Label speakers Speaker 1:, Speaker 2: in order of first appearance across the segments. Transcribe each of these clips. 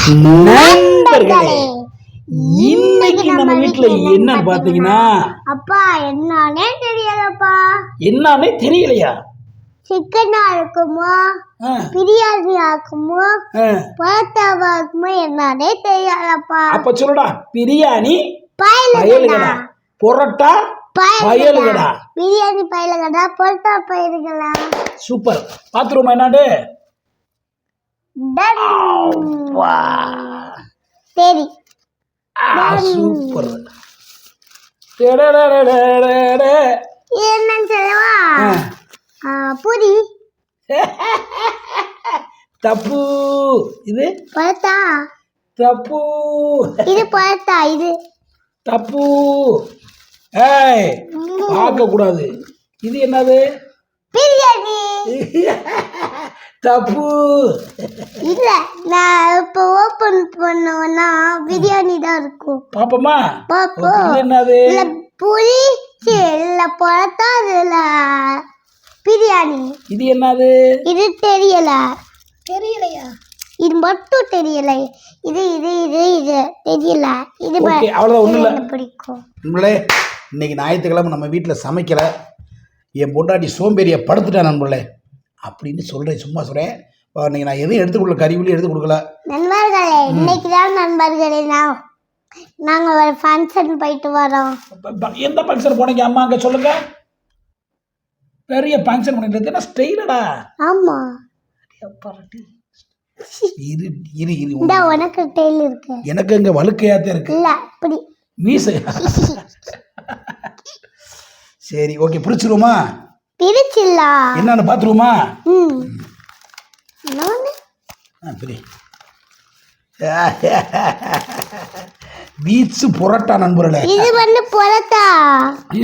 Speaker 1: நண்பர்களே, இன்னைக்கு நம்ம வீட்டுல என்ன பாத்தீங்கன்னா,
Speaker 2: அப்பா என்னன்னே தெரியலப்பா.
Speaker 1: என்னன்னே தெரியலையா?
Speaker 2: சிக்கனா இருக்குமோ, பிரியாணி ஆக்குமோ, பரோட்டாவா இருக்குமோ என்னன்னே தெரியலப்பா.
Speaker 1: அப்ப சொல்லுடா, பிரியாணி பயலுகடா, பரோட்டா பயலுகடா,
Speaker 2: பிரியாணி பயலுகடா, பரோட்டா பயலுகடா.
Speaker 1: சூப்பர். பாத்துருமா என்னாடு?
Speaker 2: சரி,
Speaker 1: சூப்பர்.
Speaker 2: என்னன்னு சொல்லவா? பூரி.
Speaker 1: தப்பு. இது
Speaker 2: பரோட்டா.
Speaker 1: தப்பு.
Speaker 2: இது பரோட்டா. இது
Speaker 1: தப்பு. ஏய், பார்க்க கூடாது. இது என்னது?
Speaker 2: பிரியாணி.
Speaker 1: தப்பு.
Speaker 2: இல்ல, நான் இப்ப ஓபன் பண்ணவனா பிரியாணி தான் இருக்கும்.
Speaker 1: பாப்போமா?
Speaker 2: பாப்போம்.
Speaker 1: இது என்னது?
Speaker 2: இல்ல பூரி, இல்ல பரோட்டா, இல்ல பிரியாணி.
Speaker 1: இது என்னது?
Speaker 2: இது தெரியலையா? இது மட்டும் தெரியல. இது இது இது இது தெரியல. இது
Speaker 1: அவ்வளவுதான், ஒண்ணு இல்ல.
Speaker 2: பிடிக்கும்.
Speaker 1: நண்பர்களே, இன்னைக்கு ஞாயிற்றுக்கிழமை நம்ம வீட்டில் சமைக்கல. என் பொண்டாட்டி சோம்பேறியை படுத்துட்டேன் நண்பர்களே அப்படின்னு சொல்கிறேன். சும்மா சொல்கிறேன். இன்னைக்கு நான் எதுவும் எடுத்து கொடுக்கல, கறிவிலையும் எடுத்து கொடுக்கல.
Speaker 2: நண்பர்களே, இன்னைக்கு தான் நண்பர்களே நாங்கள் ஒரு ஃபங்க்ஷன் போயிட்டு வரோம்.
Speaker 1: எந்த ஃபங்க்ஷன் போனீங்க அம்மா? அங்கே சொல்லுங்க. பெரிய ஃபங்க்ஷன் பண்ணிட்டு என்ன ஸ்டைலடா?
Speaker 2: ஆமா,
Speaker 1: இரு இரு இரு.
Speaker 2: இந்த உனக்கு டெய்ல் இருக்கு,
Speaker 1: எனக்கு இங்கே வழுக்கையாத்தே இருக்கு.
Speaker 2: இல்ல இப்படி
Speaker 1: மீசையா? சரி, ஓகே. பிடிச்சிருவோமா?
Speaker 2: பிரிச்சில்லா
Speaker 1: என்னன்னு பார்த்துருவோமா? பீச் புரட்டா நண்பர்களே.
Speaker 2: இது வந்து புரட்டா.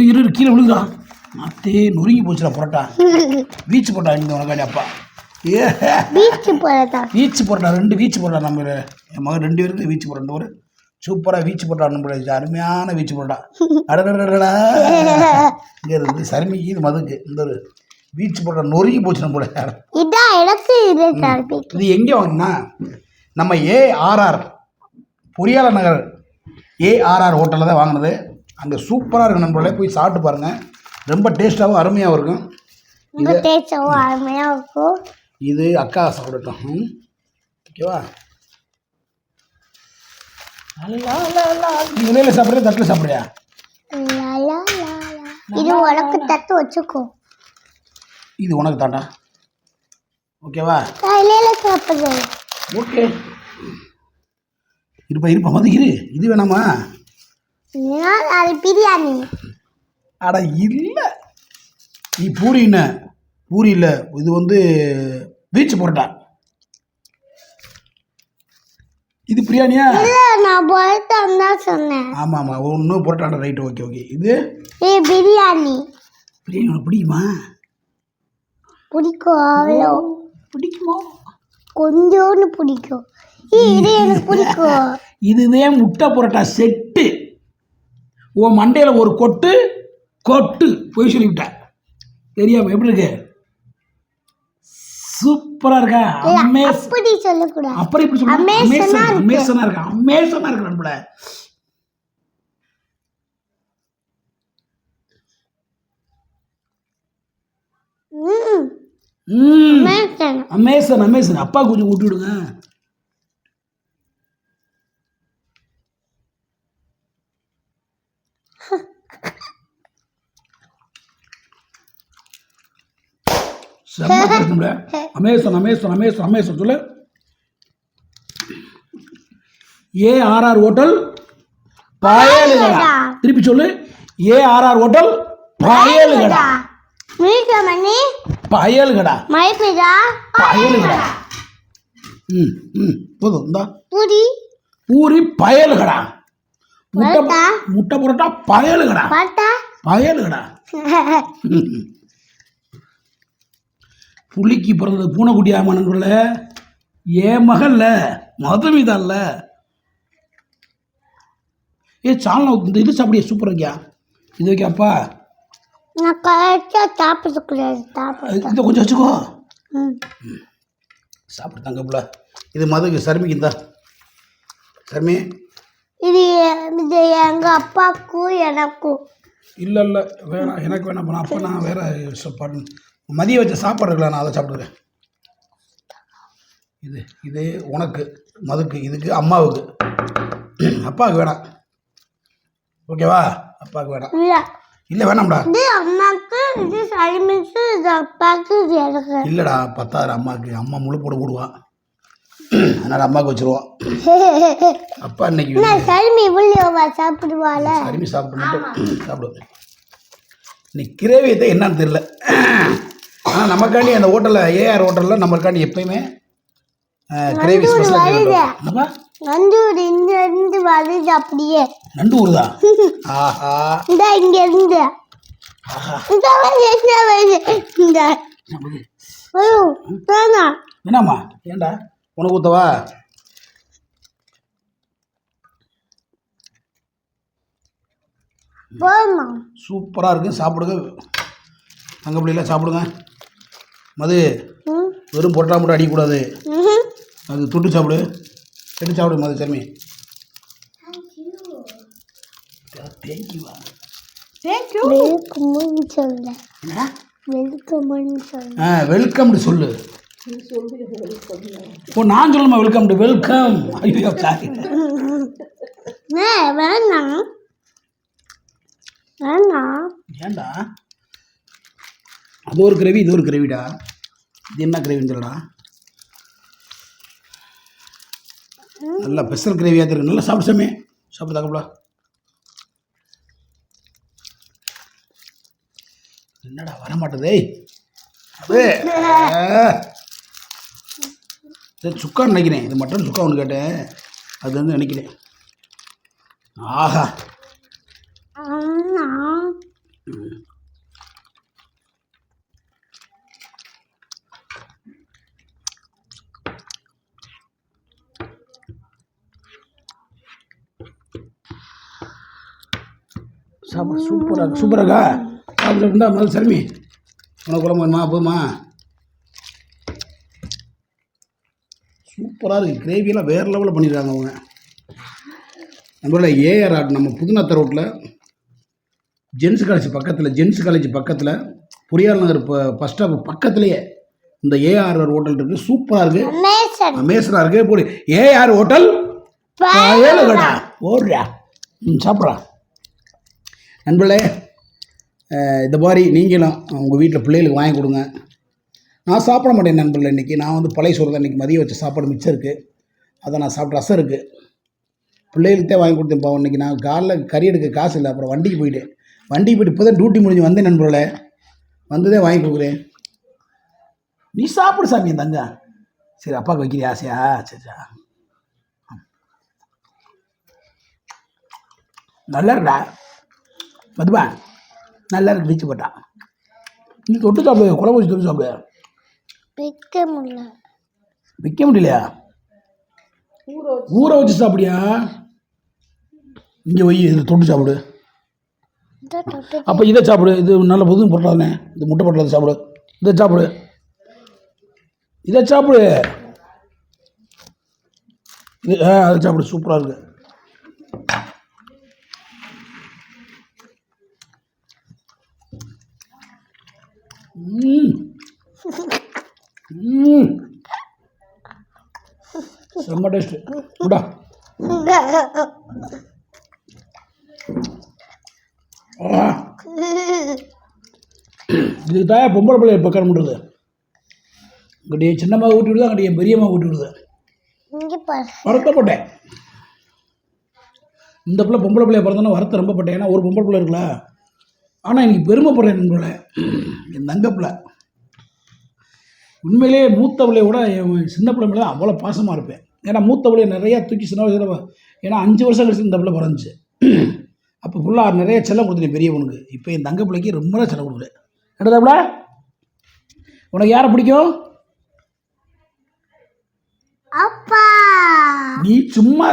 Speaker 1: இரு கீழே விழுகுறான். மாத்தே நொறுங்கி போச்சுடா புரட்டா. பீச் புரட்டா இந்த உனக்காடி அப்பா.
Speaker 2: Beach parotta.
Speaker 1: Beach parotta 2 beach parotta. நம்ம என் மகன் 2 பேருக்கு பீச் புரட்டா. ஒரு சூப்பராக பீச் புரட்டா நண்பர்களே. அருமையான பீச் புரட்டா. அடடா இங்கே இருந்து சருமிக்கு இது மதுக்கு இந்த ஒரு பீச் புரட்டா நொறுங்கி போச்சு நம்மளோட. இது எங்கே வாங்கினா? நம்ம ARR பொறியாளர் நகர் ARR ஹோட்டலில் தான் வாங்கினது. அங்கே சூப்பராக இருக்கும் நண்பர்களே. போய் சாப்பிட்டு பாருங்கள். ரொம்ப டேஸ்ட்டாகவும் அருமையாகவும் இருக்கும். இது அக்கா சாப்பிடட்டும். ஓகேவா? நீ இலையில சாப்பிட்றியா தட்டில் சாப்பிட்றியா?
Speaker 2: இது உனக்கு தட்டு வச்சுக்கோ.
Speaker 1: இது உனக்கு தாண்டா. ஓகேவா?
Speaker 2: இலையில சாப்பிட்றேன்.
Speaker 1: ஓகே, இருப்பா வந்து இரு. இது வேணாமா?
Speaker 2: அது பிரியாணி.
Speaker 1: அட இல்லை, நீ பூரின்னு பூரி இல்லை. இது வந்து பீச் புரோட்டா. இது பிரியாணியா?
Speaker 2: இல்லை, நான் பரோட்டா தான் சொன்னேன்.
Speaker 1: ஆமாம் ஒன்றும் புரோட்டா. Right, okay. இது
Speaker 2: பிரியாணி.
Speaker 1: பிரியாணி உனக்கு பிடிக்குமா?
Speaker 2: பிடிக்கும். அவ்வளோ
Speaker 1: பிடிக்குமா?
Speaker 2: கொஞ்சோன்னு பிடிக்கும். இது எனக்கு பிடிக்கும்.
Speaker 1: இதுதான் முட்டை புரோட்டா செட்டு. உன் மண்டையில் ஒரு கொட்டு போய் சொல்லிவிட்ட. தெரியாம எப்படி இருக்கு? சூப்பரா இருக்கா?
Speaker 2: அப்படி சொல்லக்கூடாது.
Speaker 1: அப்படி இப்படி சொல்ல. அமேசனா இருக்கு நம்மள. அமேசன் அப்பா கொஞ்சம் ஊட்டி விடுங்க. அமேசன் சொல்லு. ARR ஹோட்டல் பயலுகடா. திருப்பி சொல்லு. ARR ஹோட்டல் பயலுகடா. பயலுகடா. பயலுகடா. போதும். இந்தா பூரி பயலுகடா. முட்டை புரோட்டா பயலுகடா. புலிக்கு பிறந்தது பூனைக்குட்டி ஆமானங்கள. ஏன் மகள்ல மதுமிதான்ல. சால்னா இந்த இது சாப்பிடியா? சூப்பர் இருக்கியா? இது வைக்காப்பா.
Speaker 2: நான் கரெக்டாக சாப்பிடக்கூடாது.
Speaker 1: இந்த கொஞ்சம் வச்சுக்கோ. சாப்பிட்டு தாங்க பிள்ளை. இது மதுக்கு சருமிக்கு இருந்தா சர்மி
Speaker 2: இது இது எங்கள் அப்பாவுக்கும் எனக்கும்.
Speaker 1: இல்லை இல்லை வேணாம், எனக்கு வேணாம். போனால் அப்போ நான் வேறு மதியம் வச்ச சாப்பாடு இருக்கலாம், நான் அதை சாப்பிடுவேன். இது உனக்கு மதுக்கு, இதுக்கு அம்மாவுக்கு, அப்பாவுக்கு வேணாம். ஓகேவா? அப்பாவுக்கு வேணாம்.
Speaker 2: இல்லை
Speaker 1: இல்லை வேணாம்டா.
Speaker 2: இது அம்மாவுக்கு, இது சளிமிக்கு, இது அப்பாவுக்கு, இது எனக்கு.
Speaker 1: இல்லைடா, 10,000 அம்மாவுக்கு. அம்மா முழு போட போடுவான், அதனால் அம்மாவுக்கு வச்சுருவோம். அப்பா இன்னைக்கு
Speaker 2: சளிமி இவ்வளோ சாப்பிடுவாள்.
Speaker 1: சளிமி சாப்பிட்டு மட்டும் சாப்பிடுவேன். இன்னைக்கு கிரேவியத்தை என்னன்னு தெரியல. ஆனால் நமக்காண்டி அந்த ஹோட்டலில் ஏஆர் ஹோட்டலில் நம்மளுக்காண்டி எப்பயுமே கிரேவி ஸ்பெஷலாக.
Speaker 2: நண்டூர் இங்க இருந்து வருது அப்படியே.
Speaker 1: நண்டூர் தான். ஆஹா,
Speaker 2: இந்த இங்க இருந்து
Speaker 1: என்னம்மா ஏண்டா உனக்கு ஊத்தவா? சூப்பராக இருக்கு, சாப்பிடுங்க. தங்கப்பிள்ளையில சாப்பிடுங்க. மது வெறும் பொட்டா மட்டும் அடிக்கக்கூடாது, அது தொட்டு சாப்பிடு, எடுத்து சாப்பிடு மது. சர்மி தேங்க்யூவா?
Speaker 2: தேங்க்யூ சொல்ல.
Speaker 1: வெல்கம்னு சொல்லு. ஓ நான் சொல்லணுமா வெல்கம்? வெல்கம். ஐயோ சாரி.
Speaker 2: வேணாம் வேணாம்.
Speaker 1: ஏண்டா? அது ஒரு கிரேவி, இது ஒரு கிரேவிடா. இது என்ன கிரேவின்னு சொல்லடா. நல்லா ஸ்பெஷல் கிரேவியாக தெரியும். நல்லா சாப்பிடு சாமி, சாப்பிடு தாக்கப்படா. என்னடா வர மாட்டேதே? அது சுக்கான்னு நினைக்கிறேன். இது மட்டன் சுக்கா ஒன்று கேட்டேன், அது வந்து நினைக்கிறேன். ஆஹா, சாப்பிட சூப்பராக சூப்பராக்கா. சாப்பிட்டா முதல் சர்மி உனக்கு குழம்பு வேணுமா? போதுமா? சூப்பராக இருக்குது. கிரேவியெல்லாம் வேறு லெவலில் பண்ணியிருக்காங்க அவங்க. நம்மளோட ஏஆர் ஆர்ட் நம்ம புதுநத்த ரோட்டில் ஜென்ஸ் காலேஜ் பக்கத்தில் பொறியாளர் நகர் பஸ் ஸ்டாப் பக்கத்துலேயே இந்த ஏஆர் ஹோட்டல் இருக்குது. சூப்பராக இருக்குது, அமேசனாக இருக்குது. போடு ஏஆர் ஹோட்டல் கடா ஓடுறா. சாப்பிட்றா நண்பர்களே. இந்த மாதிரி நீங்களும் உங்கள் வீட்டில் பிள்ளைகளுக்கு வாங்கி கொடுங்க. நான் சாப்பிட மாட்டேன் நண்பர்களே. இன்றைக்கி நான் வந்து பழைய சோறு தான். இன்றைக்கி மதியம் வச்ச சாப்பாடு மிச்சம் இருக்குது, அதை நான் சாப்பிட்ற ரசம் இருக்குது. பிள்ளைகளுக்கே வாங்கி கொடுத்தேன். பாவம் இன்றைக்கி நான் காலைல கறி எடுக்க காசு இல்லை, அப்புறம் வண்டிக்கு போயிட்டு இப்போ தான் டியூட்டி முடிஞ்சு வந்தேன் நண்பர்களே. வந்ததே வாங்கி கொடுக்குறேன். நீ சாப்பிடு சாமி தங்க. சரி, அப்பாவுக்கு வைக்கிற ஆசையா? சரிடா, நல்லா இருக்கா மதுபா, நல்லா இருக்கு. வீச்சு போட்டா நீ தொட்டு சாப்பிடு, குழம்பு வச்சு தொட்டு சாப்பிடு. விற்க முடியலையா? ஊற வச்சு சாப்பிடியா? இங்கே வை, இதில் தொட்டு சாப்பிடு. அப்போ இதை சாப்பிடு. இது நல்ல புது பொருளாதானே, இது முட்டை பொருளாத சாப்பிடு. இதை சாப்பிடு, இதை சாப்பிடு. இது அதை சாப்பிடு, சூப்பராக இருக்கு. செம்ம டேஸ்ட். விடா இதுக்கு தாயா பொம்பளை பிள்ளைய பக்கம் பண்ணுறது. இங்கிட்ட சின்னம்மா ஊட்டி விடுது, அங்கிட்ட என் பெரியம்மா ஊட்டி விடுது. வருத்தப்பட்டேன். இந்த பிள்ளை பொம்பளை பிள்ளைய பிறந்தோன்னா வருத்தம் ரொம்ப பட்டேன். ஏன்னா ஒரு பொம்பளை பிள்ளை இருக்குல்ல. ஆனால் எனக்கு பெருமைப்படுறேன் நண்பர்களே. என் தங்க பிள்ளை உண்மையிலேயே மூத்த பிள்ளைய விட என் சின்ன பிள்ளை மேலே அவ்வளோ பாசமாக இருப்பேன். ஏன்னா மூத்த பிள்ளைய நிறையா தூக்கி சின்ன வயசில், ஏன்னா 5 வருஷம் கழிச்சு இந்த பிள்ளை பிறந்துச்சு. அப்போ ஃபுல்லாக நிறைய செல்லம் கொடுத்துட்டேன் பெரியவனுக்கு. இப்போ என் தங்க பிள்ளைக்கு ரொம்ப செல்லம் கொடுக்குறேன். என்னதாப்ல உனக்கு யாரை பிடிக்கும்?
Speaker 2: அப்பா.
Speaker 1: நீ சும்மா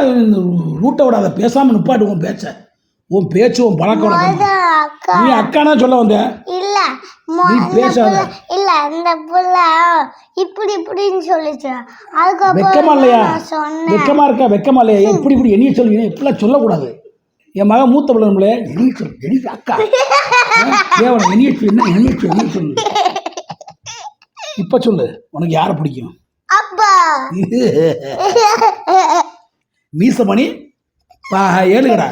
Speaker 1: ரூட்டை விடாத, பேசாமல் நிப்பாட்டு. உன் பேச்ச, உன் பேச்சு, உன் பழக்கம். நீ அக்கானா சொல்ல வந்த?
Speaker 2: இல்ல
Speaker 1: நீ பேசாத.
Speaker 2: இல்ல இந்த புள்ள இப்படி இப்படின்னு சொல்லிச்சு.
Speaker 1: வெக்கமா இல்லையா?
Speaker 2: அதுக்கப்புறம் நான் சொன்னேன்.
Speaker 1: வெக்கமா இருக்கா? வெக்கமா இல்லையா? இப்படி இப்படி என்னைய சொல்லுவீங்க, இப்படிலாம் சொல்லக்கூடாது. என் மகன் மூத்த பிள்ளை நம்மளே என்னைய சொல்லு, என்னைய அக்கா தேவன் என்னைய சொல்லு, என்ன என்னைய சொல்லு. இப்போ சொல்லு, உனக்கு யாரை பிடிக்கும்?
Speaker 2: அப்பா
Speaker 1: மீசமணி ஏழுகடா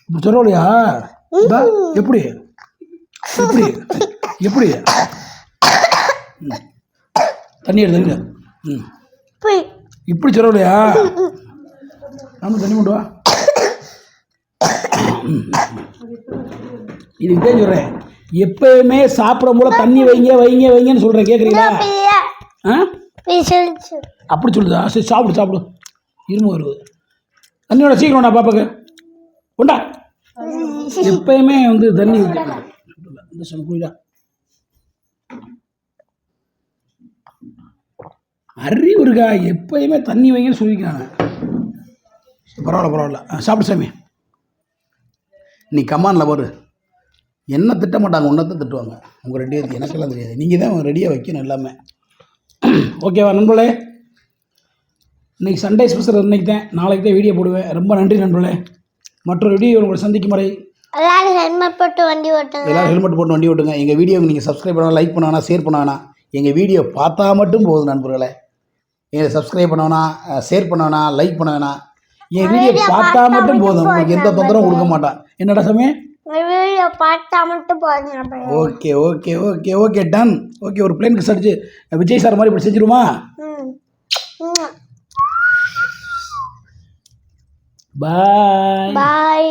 Speaker 1: இப்படி சொல்லலையா? எப்படி எப்படி எப்படி தண்ணி எடுத்து ம் இப்படி சொல்லலையா? நம்ம தண்ணி கொண்டு வா. இதுக்கு தான் சொல்கிறேன், எப்பயுமே சாப்பிடும் போல தண்ணி வைங்க வைங்க வைங்கன்னு சொல்கிறேன், கேட்குறீங்களா? ஆ அப்படி சொல்லுதா? சரி சாப்பிடு சாப்பிடு, இரும்பு வருது. தண்ணியோட சீக்கிரம் நான் பாப்பாக்கு உண்டா. எப்பயுமே வந்து தண்ணி இந்த சொல் குடிடா. அறிவு இருக்கா? எப்பயுமே தண்ணி வைங்கன்னு சொல்லிக்கிறாங்க. பரவாயில்ல பரவாயில்ல, சாப்பிடு சாமி. நீ கமானில் பாரு, என்ன திட்ட மாட்டாங்க, ஒன்றத்தை திட்டுவாங்க. உங்கள் ரெடியாக எனக்கெல்லாம் தெரியாது, நீங்கள் தான் ரெடியாக வைக்கணும் எல்லாமே. ஓகேவா நண்பர்களே? இன்றைக்கி சண்டே ஸ்பெஷல் இன்றைக்கி தான், நாளைக்கு தான் வீடியோ போடுவேன். ரொம்ப நன்றி நண்பர்களே. மற்றொரு வீடியோ உங்களை சந்திக்கும் வரை
Speaker 2: எல்லாரும் ஹெல்மெட் போட்டு வண்டி ஓட்டுங்க.
Speaker 1: எல்லோரும் ஹெல்மெட் போட்டு வண்டி ஓட்டுங்க. எங்கள் வீடியோவை நீங்கள் சப்ஸ்கிரைப் பண்ணலாம், லைக் பண்ண வேணாம், ஷேர் பண்ண வேணாம். எங்கள் வீடியோ பார்த்தா மட்டும் போதும் நண்பர்களே. எங்களை சப்ஸ்கிரைப் பண்ண வேணாம், ஷேர் பண்ண வேணாம், லைக் பண்ண வேணாம். என் வீடியோ பார்த்தா மட்டும் போதும், உங்களுக்கு எந்த தொந்தரவும் கொடுக்க மாட்டான். என்னடா சாமி?
Speaker 2: வீடியோ பார்த்தா மட்டும் போதும்.
Speaker 1: Okay okay okay okay done. Okay, ஒரு பிளேன் கிஸ் அடிச்சு விஜய் சார் மாதிரி இப்படி செஞ்சிருமா? பாய்
Speaker 2: பாய்.